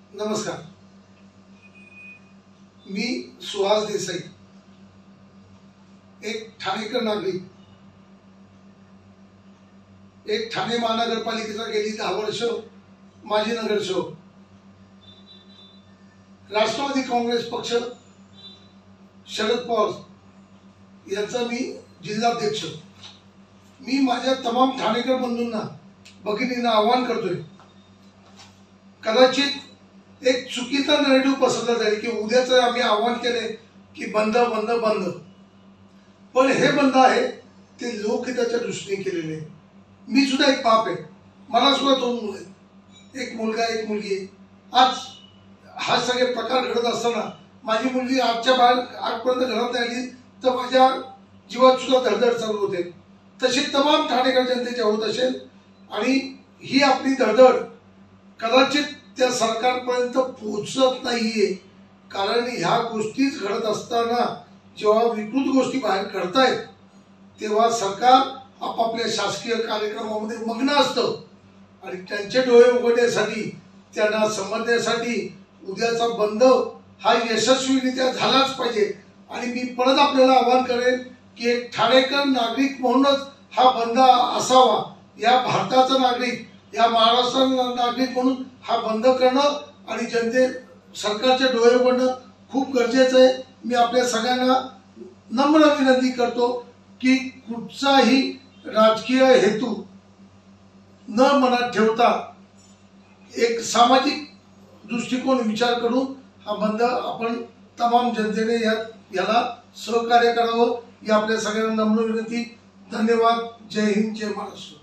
नमस्कार, मी सुहास देसाई, एक ठाणेकर नागरिक, एक ठाणे महानगरपालिकेचा गेली 10 वर्ष माजी नगरसेवक, राष्ट्रवादी काँग्रेस पक्ष शरद पवार यांचा मी जिल्हाध्यक्ष। मी माझ्या तमाम ठाणेकर बंधूंना भगिनींना आवाहन करतोय, कदाचित एक चुकीचा नरेटिव्ह पसरला जाईल की उद्याच आम्ही आवाहन केले की बंद बंद बंद, पण हे बंद आहे ते लोकहिताच्या दृष्टीने केलेले। मी सुद्धा एक बाप आहे, मला सुद्धा 2 मुलं आहेत, एक मुलगा एक मुलगी। आज हा सगळे प्रकार घडत असताना माझी मुलगी आजपर्यंत घरात नाही आली तर माझ्या जीवात सुद्धा धडधड चालू होते। तशी तमाम ठाणेकर जनतेची होत असेल आणि ही आपली धडधड कदाचित त्या सरकारपर्यंत पोहोचत नाहीये, कारण ह्या गोष्टीच घडत असताना जेव्हा विकृत गोष्टी बाहेर घडतायत तेव्हा सरकार आपापल्या शासकीय कार्यक्रमामध्ये मग्न असतं आणि त्यांचे डोळे उघडण्यासाठी, त्यांना समजण्यासाठी उद्याचा बंद हा यशस्वीरित्या झालाच पाहिजे। आणि मी परत आपल्याला आवाहन करेन की एक ठाणेकर नागरिक म्हणूनच हा बंद असावा, या भारताचा नागरिक, या महाराष्ट्राचा नागरिक म्हणून हा बंद करणं आणि सरकारचे डोळे उघडणं खूप गरजेचं आहे। मी आपल्या सगळ्यांना नम्र विनंती करतो की कुठचाही राजकीय हेतू न मनात ठेवता एक सामाजिक दृष्टिकोन विचार करून हा बंद आपण तमाम जनतेने याला सहकार्य करावं, ही आपल्या सगळ्यांना नम्र विनंती। धन्यवाद। जय हिंद, जय महाराष्ट्र।